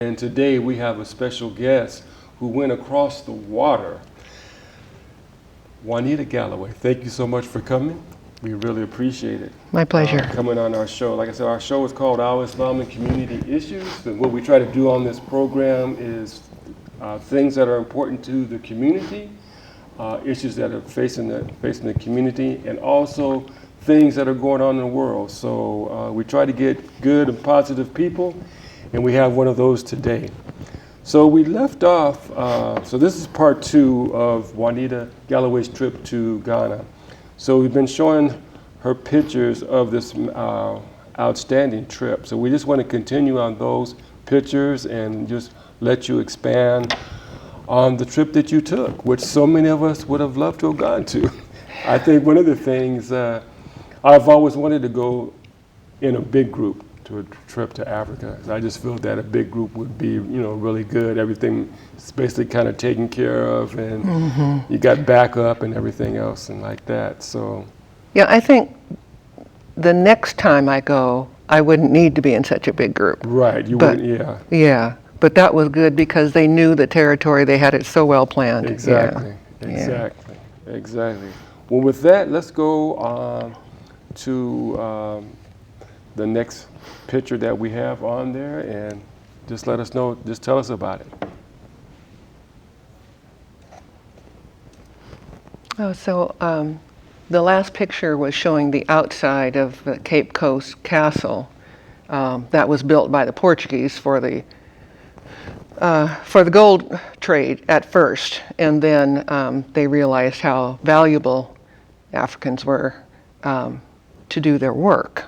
And today we have a special guest who went across the water. Juanita Galloway, thank you so much for coming. We really appreciate it. My pleasure. Coming on our show. Like I said, our show is called Our Islam and Community Issues. And what we try to do on this program is things that are important to the community, issues that are facing the community, and also things that are going on in the world. So we try to get good and positive people, and we have one of those today. So we left off, so this is part 2 of Juanita Galloway's trip to Ghana. So we've been showing her pictures of this outstanding trip. So we just want to continue on those pictures and just let you expand on the trip that you took, which so many of us would have loved to have gone to. I think one of the things, I've always wanted to go in a big group to a trip to Africa. I just feel that a big group would be, really good. Everything is basically kind of taken care of, and you got backup and everything else and like that. So, yeah, I think the next time I go, I wouldn't need to be in such a big group. right, you But- wouldn't, yeah, Yeah, but that was good because they knew the territory. They had it so well planned. exactly, Yeah. exactly. Well, with that, let's go to the next picture that we have on there, and just let us know, just tell us about it. Oh, so the last picture was showing the outside of the Cape Coast Castle that was built by the Portuguese for the gold trade at first, and then they realized how valuable Africans were to do their work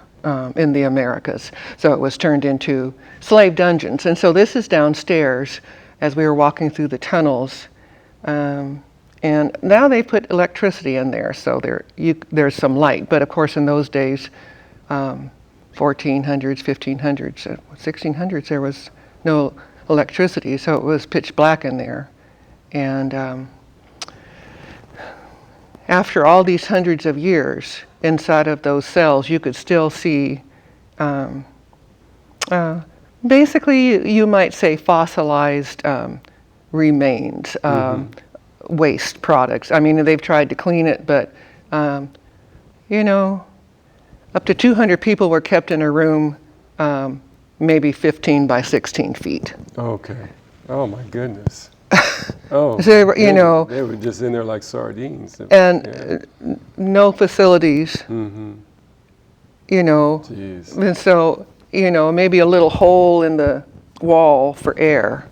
in the Americas. So it was turned into slave dungeons. And so this is downstairs as we were walking through the tunnels. And now they put electricity in there, so there's some light. But of course, in those days, 1400s, 1500s, 1600s, there was no electricity, so it was pitch black in there. And after all these hundreds of years, inside of those cells, you could still see, basically, you might say fossilized remains, waste products. I mean, they've tried to clean it, but, up to 200 people were kept in a room, maybe 15 by 16 feet. Okay. Oh my goodness. Oh, So they were, they were just in there like sardines. and no facilities, Jeez. and so, maybe a little hole in the wall for air.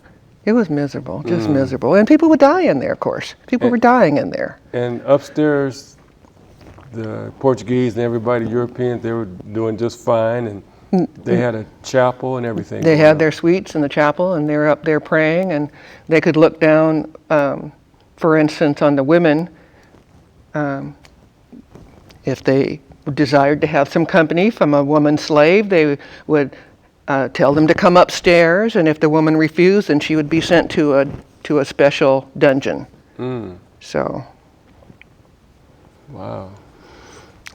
It was miserable, just miserable. And people would die in there, of course. People were dying in there. And upstairs, the Portuguese and everybody, Europeans, they were doing just fine, and they had a chapel and everything. They had their suites in the chapel, and they were up there praying, and they could look down, for instance, on the women. If they desired to have some company from a woman slave, they would tell them to come upstairs, and if the woman refused, then she would be sent to a special dungeon. So, Wow.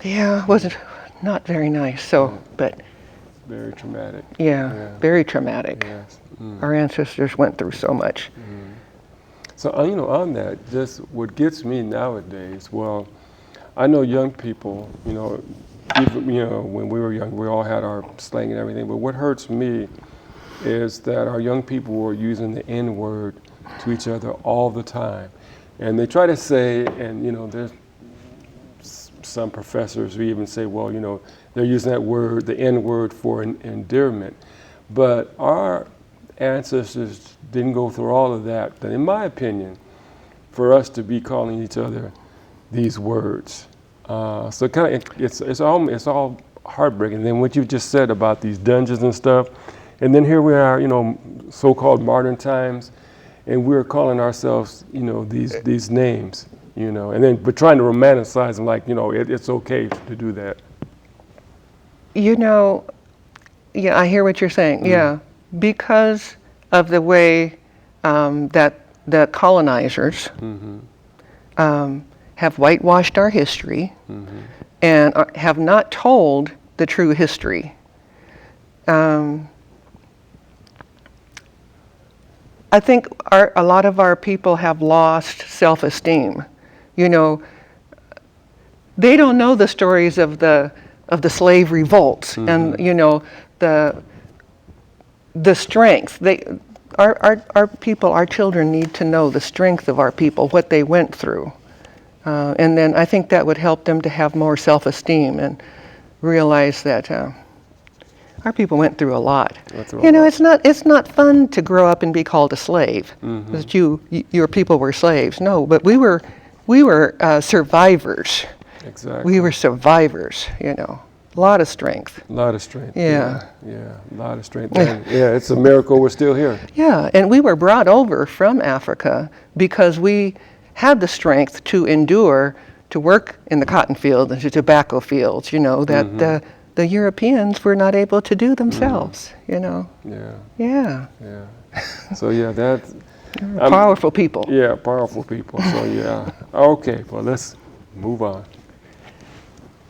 yeah, it wasn't not very nice. So, but Very traumatic. yeah, very traumatic. Yes. Our ancestors went through so much. So, on that, just what gets me nowadays, well, I know young people, even, when we were young, we all had our slang and everything, but what hurts me is that our young people were using the N-word to each other all the time. And they try to say, and, there's some professors who even say, well, they're using that word, the N-word, for endearment. But our ancestors didn't go through all of that. But in my opinion, for us to be calling each other these words, so kind of it's all heartbreaking. And then what you just said about these dungeons and stuff, and then here we are, so-called modern times, and we're calling ourselves, these names, and then but trying to romanticize them, like, it's okay to do that. Yeah, I hear what you're saying. Yeah, because of the way that the colonizers have whitewashed our history and have not told the true history. I think a lot of our people have lost self-esteem. You know, they don't know the stories of the slave revolts and, you know, the strength. Our people, our children need to know the strength of our people, what they went through. And then I think that would help them to have more self-esteem and realize that our people went through a lot. You know, it's not fun to grow up and be called a slave. That your people were slaves. No, but we were survivors. Exactly. We were survivors. You know, a lot of strength. A lot of strength. Yeah. Yeah, a lot of strength. And, yeah, it's a miracle we're still here. Yeah, and we were brought over from Africa because we had the strength to endure, to work in the cotton fields and the tobacco fields, you know, that the Europeans were not able to do themselves, you know. Yeah. Yeah. Yeah. So yeah, that's Powerful people. yeah, powerful people. So yeah. Okay, well let's move on.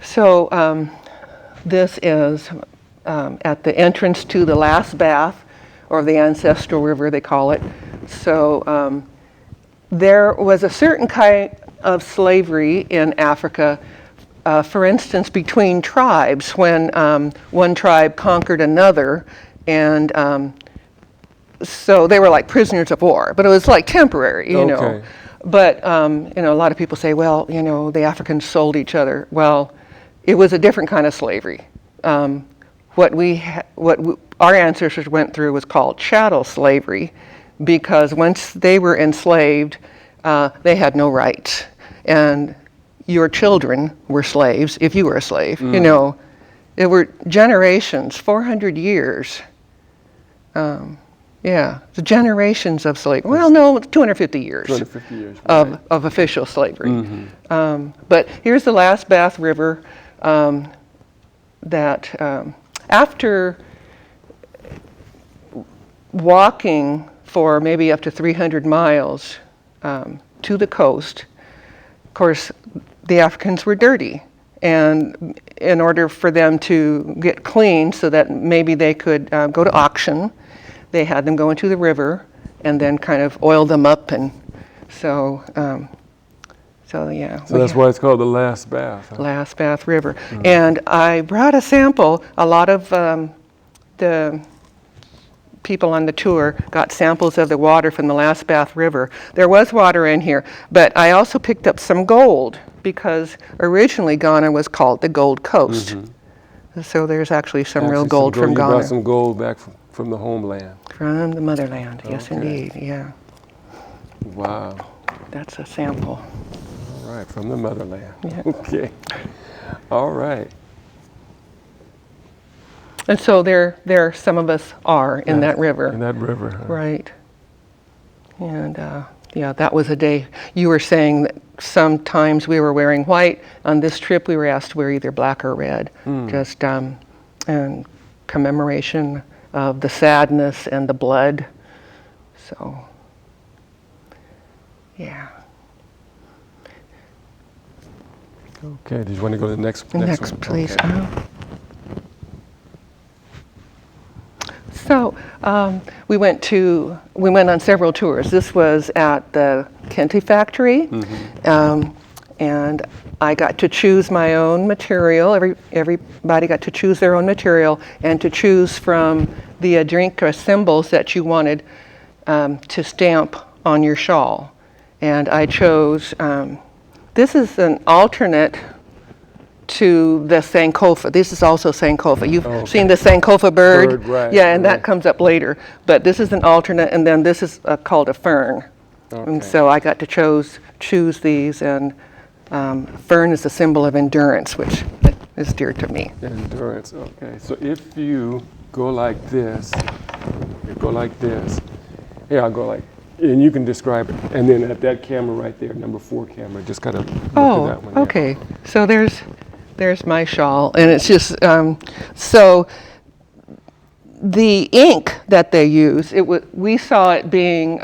So this is at the entrance to the last bath, or the ancestral river they call it. So there was a certain kind of slavery in Africa, for instance, between tribes, when one tribe conquered another, and so they were like prisoners of war, but it was like temporary, you know. Okay. But you know, a lot of people say, well, you know, the Africans sold each other. Well, it was a different kind of slavery. Our ancestors went through was called chattel slavery, because once they were enslaved, they had no rights, and your children were slaves if you were a slave. You know, there were generations, 400 years. Yeah, the generations of slavery. Well, no, 250 years. 250 years. Right. Of official slavery. But here's the last Bath River that after walking for maybe up to 300 miles to the coast, of course, the Africans were dirty. And in order for them to get clean so that maybe they could go to auction, they had them go into the river and then kind of oil them up. And so, yeah. So that's why it's called the last bath. Huh? Last Bath River. And I brought a sample. A lot of the people on the tour got samples of the water from the last Bath River. There was water in here, but I also picked up some gold, because originally Ghana was called the Gold Coast. So there's actually some real gold from Ghana. You brought some gold back from the homeland. From the motherland, yes indeed, yeah. Wow. That's a sample. All right, from the motherland. Yeah. Okay. All right. And so there some of us are in that river. In that river. Huh? Right. And yeah, that was a day. You were saying that sometimes we were wearing white. On this trip, we were asked to wear either black or red, just in commemoration of the sadness and the blood. So, yeah. Okay, did you want to go to the next Next, one? please. Okay. So we went on several tours. This was at the Kente factory, and I got to choose my own material. Everybody got to choose their own material and to choose from the Adrinka symbols that you wanted to stamp on your shawl. And I chose, this is an alternate to the Sankofa. This is also Sankofa. You've seen the Sankofa bird? Right, yeah, and that comes up later. But this is an alternate, and then this is called a fern. Okay. And so I got to choose these, and fern is a symbol of endurance, which is dear to me. Endurance, okay. So if you go like this, here I'll go like, and you can describe it. And then at that camera right there, number 4 camera, just kind of look at that one. Okay. Yeah. So there's my shawl, and it's just, so the ink that they use, we saw it being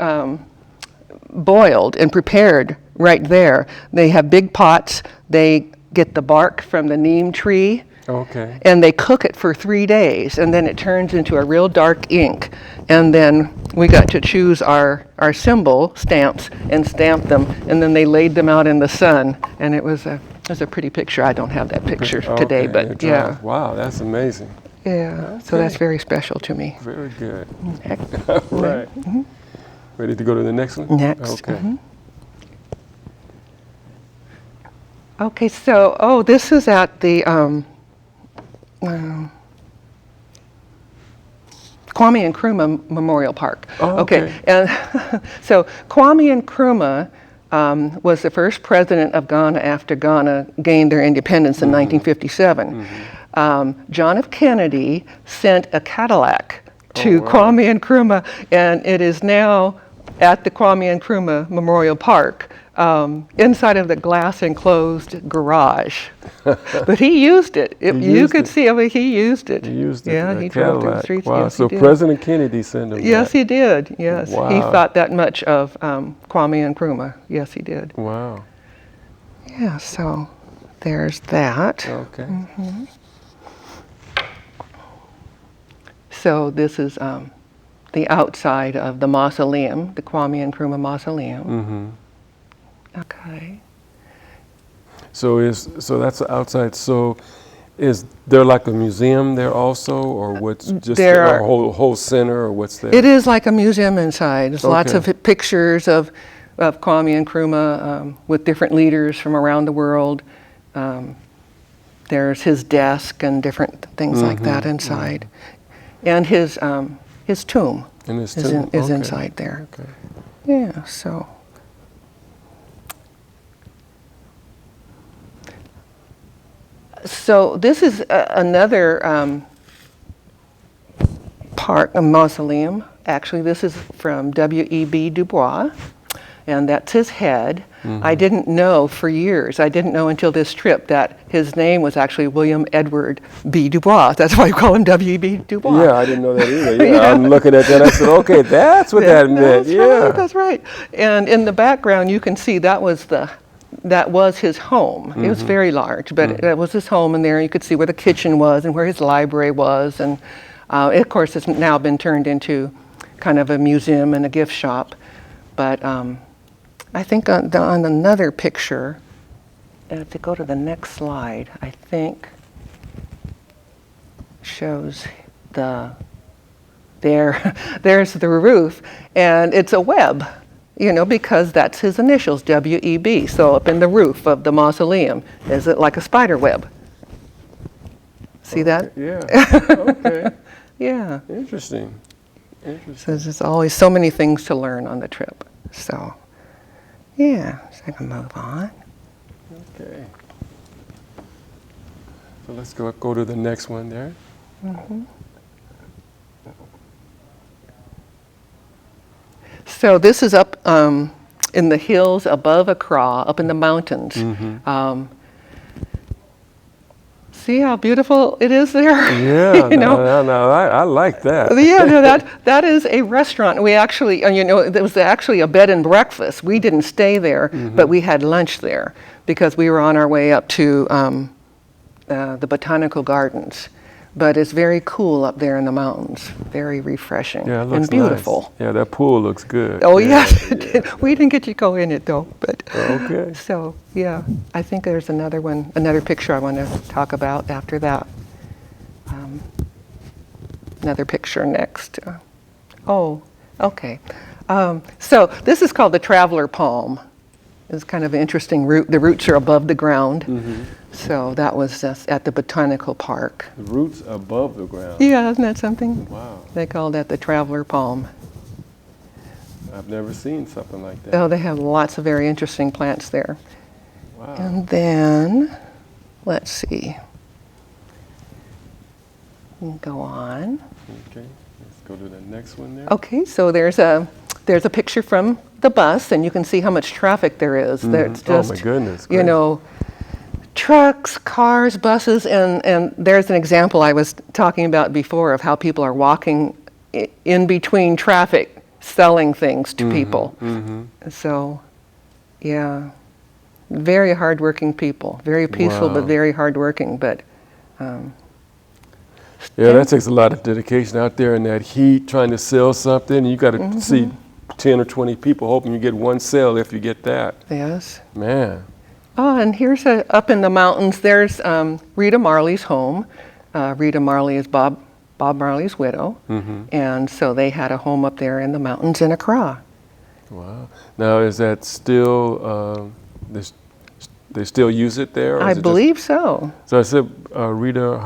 boiled and prepared right there. They have big pots. They get the bark from the neem tree, Okay. And they cook it for 3 days, and then it turns into a real dark ink. And then we got to choose our symbol stamps and stamp them, and then they laid them out in the sun, and it was a pretty picture. I don't have that picture today, Okay, but it yeah, dries. Wow, that's amazing. yeah. So that's very special to me. Very good. Heck, All right. Ready to go to the next one? Next. Okay. Okay, so this is at the Kwame Nkrumah Memorial Park. Oh, okay. And so Kwame Nkrumah was the first president of Ghana after Ghana gained their independence in 1957. John F. Kennedy sent a Cadillac to wow. Kwame Nkrumah, and it is now at the Kwame Nkrumah Memorial Park, inside of the glass enclosed garage. But he used it. You could see, I mean, he used it. He used it. Yeah, the he drove through the Cadillac. streets. Wow. Yes, So he did. President Kennedy sent him Yes, that. he did. Yes, he Wow. thought that much of Kwame Nkrumah. Yes, he did. Wow. Yeah. So there's that. Okay. So this is the outside of the mausoleum, the Kwame Nkrumah Mausoleum. Okay. So that's outside. So is there like a museum there also, or what's just There a are- whole center, or what's there? It is like a museum inside. There's lots Okay. of pictures of Kwame Nkrumah with different leaders from around the world. There's his desk and different things like that inside. And his tomb In his is, tomb? is Okay. inside there. Okay. Yeah, so. So this is another part, a mausoleum. Actually, this is from W.E.B. Du Bois, and that's his head. I didn't know for years, I didn't know until this trip that his name was actually William Edward B. Du Bois. That's why we call him W.E.B. Du Bois. Yeah, I didn't know that either. Yeah, I'm looking at that. I said, okay, that's what that meant. That's Yeah. right, that's right. And in the background, you can see that was his home. It was very large, but that was his home, and there you could see where the kitchen was and where his library was. And of course, it's now been turned into kind of a museum and a gift shop. But I think on another picture, if you go to the next slide, I think shows there's the roof, and it's a web. Because that's his initials, W.E.B. So up in the roof of the mausoleum is it like a spider web. See that? Yeah. Okay. Yeah. Interesting. So there's always so many things to learn on the trip. So, yeah, so I can move on. Okay. So let's go to the next one there. So this is up in the hills above Accra, up in the mountains. See how beautiful it is there? Yeah, You know? no, I like that. Yeah, no, that is a restaurant. We actually, there was actually a bed and breakfast. We didn't stay there, but we had lunch there because we were on our way up to the botanical gardens. But it's very cool up there in the mountains. Very refreshing Yeah, it looks and beautiful. nice. Yeah, that pool looks good. Oh, yeah, yes, it did. We didn't get to go in it though, but. Okay. So, yeah, I think there's another picture I want to talk about after that. Another picture next. Okay. So this is called the traveler palm. It's kind of an interesting root. The roots are above the ground. So that was just at the botanical park. The roots above the ground. Yeah, isn't that something? Wow. They call that the traveler palm. I've never seen something like that. Oh, they have lots of very interesting plants there. Wow. And then, let's see. We'll go on. Okay. Let's go to the next one there. Okay, so there's a picture from the bus, and you can see how much traffic there is. There's just, Oh my goodness. you know, trucks, cars, buses, and there's an example I was talking about before of how people are walking in between traffic, selling things to people. So, yeah, very hardworking people, very peaceful Wow. but very hardworking, but Yeah, that takes a lot of dedication out there in that heat, trying to sell something. You got to see 10 or 20 people hoping you get one sale if you get that. Yes. Man. Oh, and here's up in the mountains, there's Rita Marley's home. Rita Marley is Bob Marley's widow. And so they had a home up there in the mountains in Accra. Wow. Now, is that still, they still use it there? Or I is it believe so. so I said Rita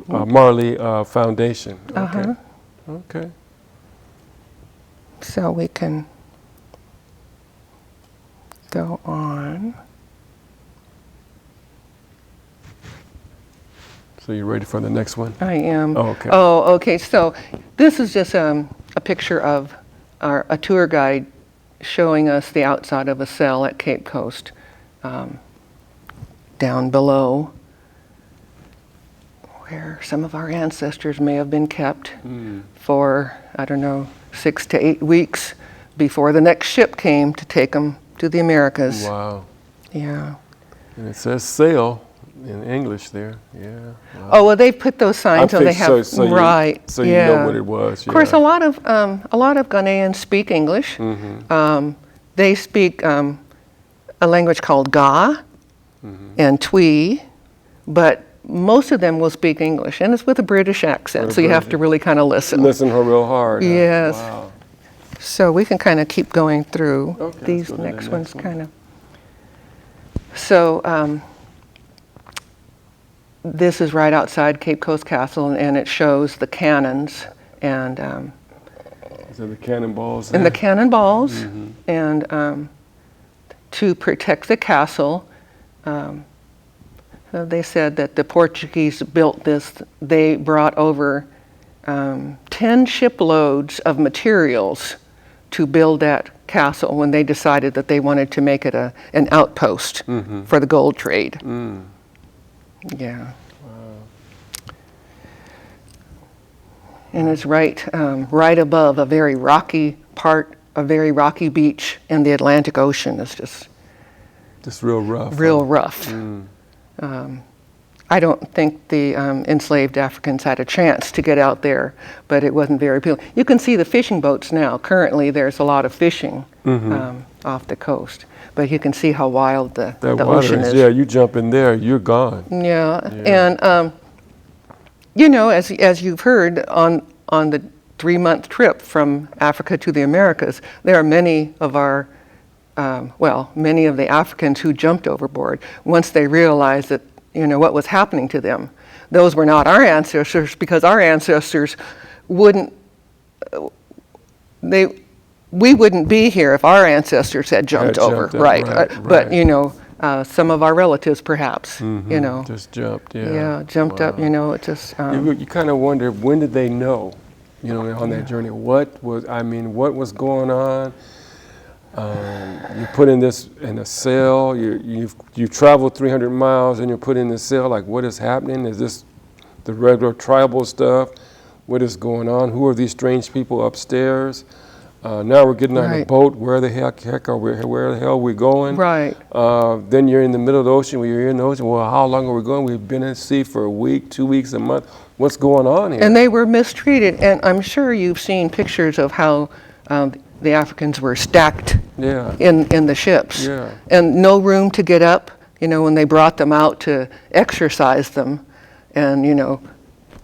Marley Foundation. Okay. Okay. So we can go on. So you ready for the next one? I am. Oh, okay. Oh, okay. So this is just a picture of a tour guide showing us the outside of a cell at Cape Coast, down below, where some of our ancestors may have been kept for, I don't know, 6 to 8 weeks before the next ship came to take them to the Americas. Wow. Yeah. And it says sail in English there. Yeah. Wow. Oh, well, they put those signs so they have, so right. So you know what it was. Of course, a lot of Ghanaians speak English. They speak a language called Ga and Twi, but most of them will speak English, and it's with a British accent, so you have to really kind of listen. Listen real hard. Huh? Yes. Wow. So we can kind of keep going through these let's go to the next ones, one. kind of. So this is right outside Cape Coast Castle, and it shows the cannons and So the cannonballs. and the cannonballs, and to protect the castle. They said that the Portuguese built this. They brought over 10 shiploads of materials to build that castle when they decided that they wanted to make it an outpost for the gold trade. Yeah. And it's right above a very rocky beach, and the Atlantic Ocean is just real rough. real rough. I don't think the enslaved Africans had a chance to get out there, but it wasn't very appealing. You can see the fishing boats now. Currently, there's a lot of fishing off the coast, but you can see how wild the ocean is. Yeah, you jump in there, you're gone. Yeah, and you know, as you've heard on the 3-month trip from Africa to the Americas, there are many of many of the Africans who jumped overboard once they realized that, you know, what was happening to them. Those were not our ancestors, because our ancestors we wouldn't be here if our ancestors had jumped over, right. But, you know, some of our relatives perhaps, you know. Just jumped, yeah. Yeah, jumped up, you know, it just... you kind of wonder, when did they know, you know, on that journey? What was going on? You put in a cell, you've traveled 300 miles and you're put in this cell, like, what is happening? Is this the regular tribal stuff? What is going on? Who are these strange people upstairs? Now we're getting on a boat. Where the heck are we? Where the hell are we going? Right. Then you're in the middle of the ocean. When you're in the ocean, well, how long are we going? We've been in sea for a week, 2 weeks, a month. What's going on here? And they were mistreated, and I'm sure you've seen pictures of how the Africans were stacked in the ships. Yeah. And no room to get up, you know, when they brought them out to exercise them and, you know,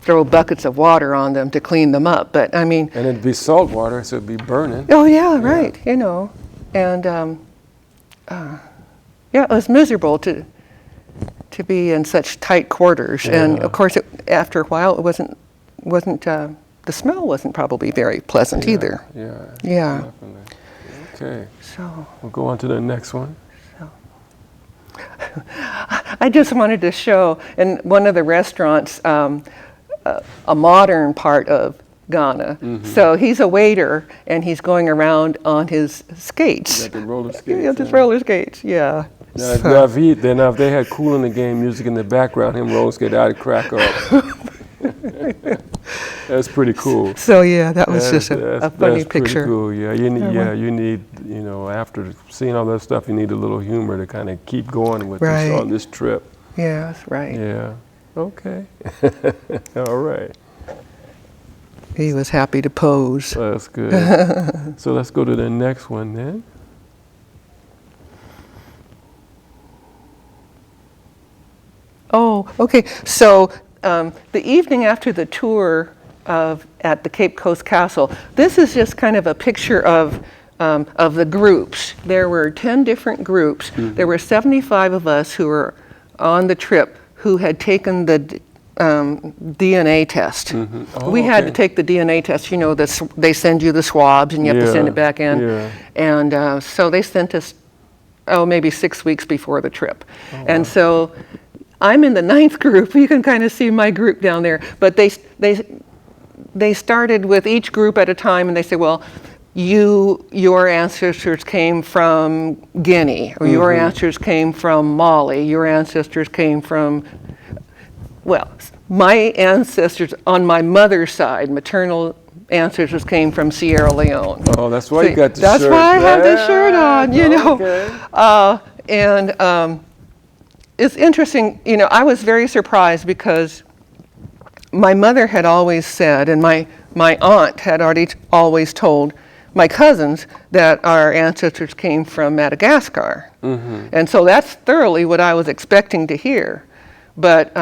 throw buckets of water on them to clean them up. But I mean... And it'd be salt water, so it'd be burning. Oh, yeah, right, you know. And, it was miserable to be in such tight quarters. Yeah. And, of course, after a while, it wasn't the smell wasn't probably very pleasant either. Yeah. Definitely. Okay. So... We'll go on to the next one. I just wanted to show, in one of the restaurants, a modern part of Ghana. So he's a waiter, and he's going around on his skates. Got the roller skates. Yeah, his roller skates, yeah. Now, if they had Cool in the Game music in the background, him roller skate, I'd crack up. That's pretty cool. So yeah, that was just a funny picture. Pretty cool. Yeah, you need, you know, after seeing all that stuff, you need a little humor to kind of keep going with on this trip. Yeah, that's right. Yeah. Okay. All right. He was happy to pose. That's good. So let's go to the next one then. Oh, okay. So the evening after the tour at the Cape Coast Castle, this is just kind of a picture of the groups. There were 10 different groups. There were 75 of us who were on the trip who had taken the DNA test. Oh, We had to okay. take the DNA test. You know, they send you the swabs and you have to send it back in. Yeah. And so they sent us, maybe 6 weeks before the trip. And so I'm in the 9th group. You can kind of see my group down there. But they started with each group at a time, and they say, well, your ancestors came from Guinea, or your ancestors came from Mali, your ancestors came from, well, my ancestors on my mother's side, maternal ancestors came from Sierra Leone. Oh, that's why you got the That's shirt. why I have this shirt on, you know. Okay. And it's interesting, you know, I was very surprised because my mother had always said, and my aunt had always told my cousins that our ancestors came from Madagascar. And so that's thoroughly what I was expecting to hear. But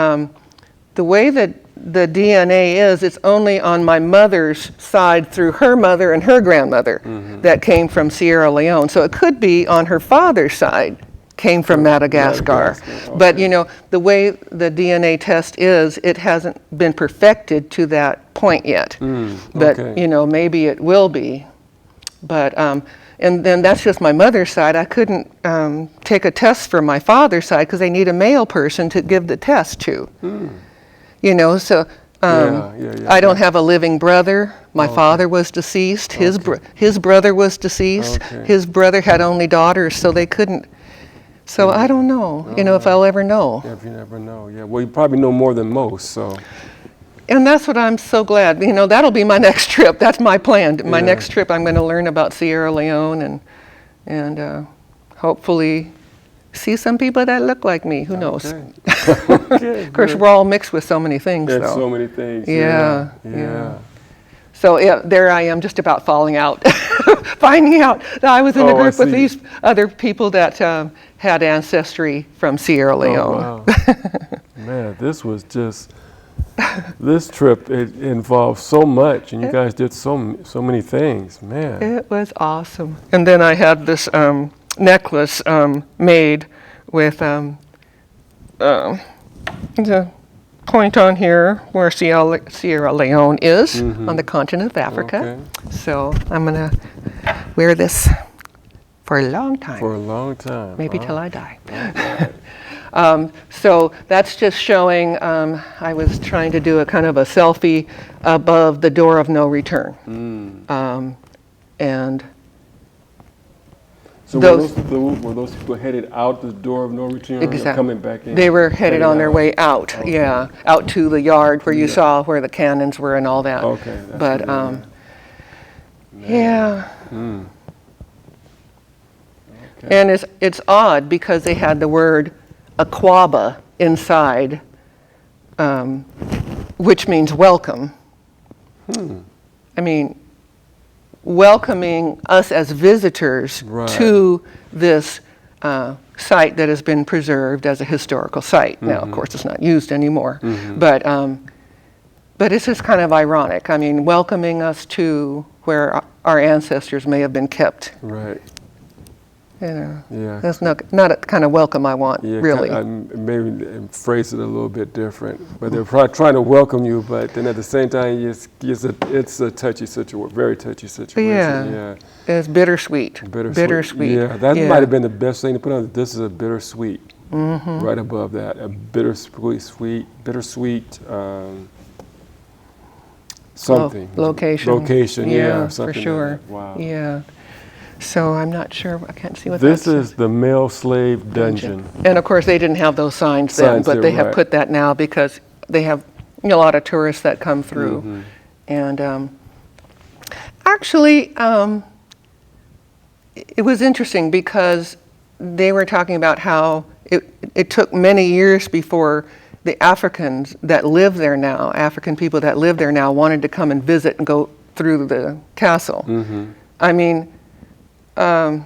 the way that the DNA is, it's only on my mother's side through her mother and her grandmother that came from Sierra Leone. So it could be on her father's side came from Madagascar. Madagascar, But okay. you know, the way the DNA test is, it hasn't been perfected to that point yet. But okay. you know, maybe it will be. But and then that's just my mother's side. I couldn't take a test for my father's side because they need a male person to give the test to. You know, so Yeah, I don't have a living brother. My father was deceased. His brother was deceased. Okay. His brother had only daughters, so they couldn't. So I don't know, you know, if I'll ever know. Yeah, if you never know. Yeah. Well, you probably know more than most. So. And that's what I'm so glad. You know, that'll be my next trip. That's my plan. My Yeah. next trip, I'm going to learn about Sierra Leone and hopefully see some people that look like me. Who knows? Okay. Okay, Of course, good. we're all mixed with so many things, There's though. so many things. Yeah, Yeah. yeah. So yeah, there I am, just about falling out, finding out that I was in a Oh, I group with see. these other people that had ancestry from Sierra Leone. Oh, wow. Man, this was just, this trip, it involved so much, and you guys did so many things, man. It was awesome. And then I had this necklace made with the point on here where Sierra Leone is on the continent of Africa. Okay. So I'm going to wear this for a long time. For a long time. Maybe Wow. till I die. So that's just showing, I was trying to do a kind of a selfie above the door of no return. And So Those- were those people headed out the door of no return or Exact- coming back in? they were headed on their out. way out, Okay. yeah, out to the yard where you Yeah. saw where the cannons were and all that. Okay, that's But, good, yeah. Okay. And it's odd because they had the word Aquaba inside, which means welcome. I mean, welcoming us as visitors Right. to this site that has been preserved as a historical site. Now, of course, it's not used anymore, but it's just kind of ironic. I mean, welcoming us to where our ancestors may have been kept. Right. You know, Yeah. that's not a kind of welcome I want, Yeah, really. I maybe phrase it a little bit different, but they're probably trying to welcome you, but then at the same time, it's a touchy situation, very touchy situation. Yeah. It's bittersweet. Bittersweet. Yeah, that might have been the best thing to put on. This is a bittersweet. Right above that, a bittersweet, something. Location. Location, yeah, or something for like sure. that. Wow. Yeah. So I'm not sure. I can't see what This that is the male slave dungeon. And of course, they didn't have those signs then, Signs but there, they have right. put that now because they have a lot of tourists that come through. Mm-hmm. And actually, it was interesting because they were talking about how it took many years before the Africans that live there now, African people that live there now, wanted to come and visit and go through the castle. I mean, can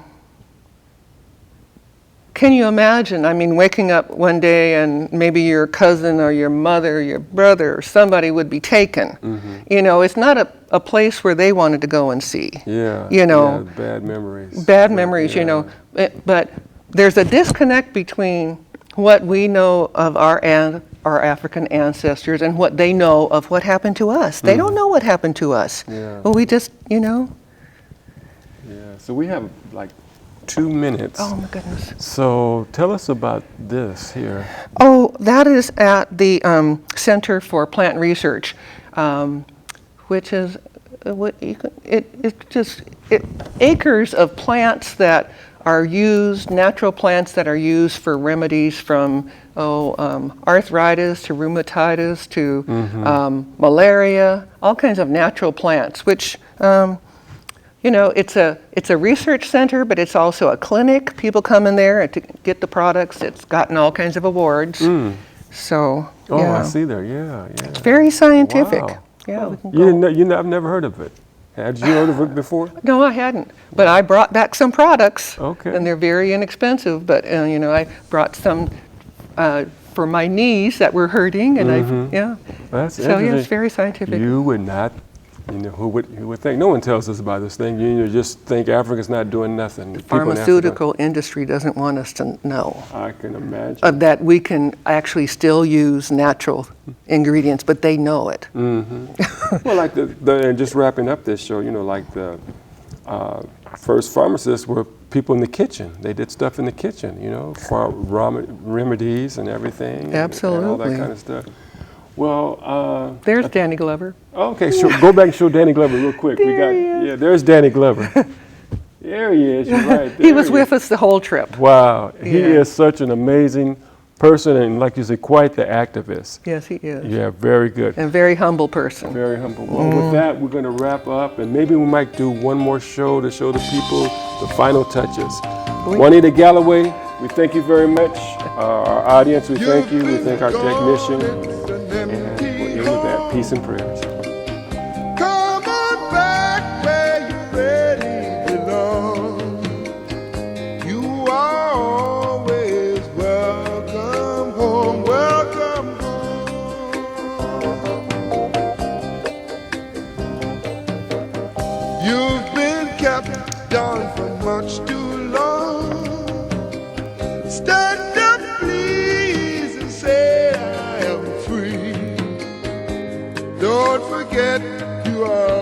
you imagine? I mean, waking up one day and maybe your cousin or your mother or your brother or somebody would be taken. You know, it's not a place where they wanted to go and see. Yeah. You know, yeah, bad memories. bad memories, Yeah. you know. But there's a disconnect between what we know of our African ancestors and what they know of what happened to us. They don't know what happened to us. Yeah. Well, we just, you know. Yeah. So we have like 2 minutes. Oh my goodness. So tell us about this here. Oh, that is at the Center for Plant Research, which is acres of plants that are used, natural plants that are used for remedies from arthritis to rheumatitis to malaria, all kinds of natural plants, which you know, it's a research center, but it's also a clinic. People come in there to get the products. It's gotten all kinds of awards. So, Oh, yeah. I see there. Yeah, yeah. It's very scientific. Wow. Yeah, we can You go. didn't know, I've never heard of it. Had you heard of it before? No, I hadn't. But I brought back some products. Okay. And they're very inexpensive. But, you know, I brought some for my knees that were hurting. And yeah. That's So, yeah, interesting. it's very scientific. You would not, you know, who would think? No one tells us about this thing. You just think Africa's not doing nothing. People in Africa- Pharmaceutical industry doesn't want us to know I can imagine. that we can actually still use natural ingredients, but they know it. Well, like and just wrapping up this show, you know, like the first pharmacists were people in the kitchen. They did stuff in the kitchen, you know, raw remedies and everything. And all Absolutely. that kind of stuff. Well, There's Danny Glover. okay, go back and show Danny Glover real quick. There There's Danny Glover. There he is, you're right. He was with us the whole trip. Wow, he Yeah. is such an amazing person and, like you said, quite the activist. Yes, he is. Yeah, very good. And very humble person. Very humble. Well, with that, we're going to wrap up, and maybe we might do one more show to show the people the final touches. Juanita Galloway, we thank you very much. Our audience, we thank you. We thank our technician. And we'll end with that. Peace and prayers. Come on back where you really belong. You are always welcome home, welcome home. You've been kept down for much too long. Stand up, please, and say I am free. Don't forget you are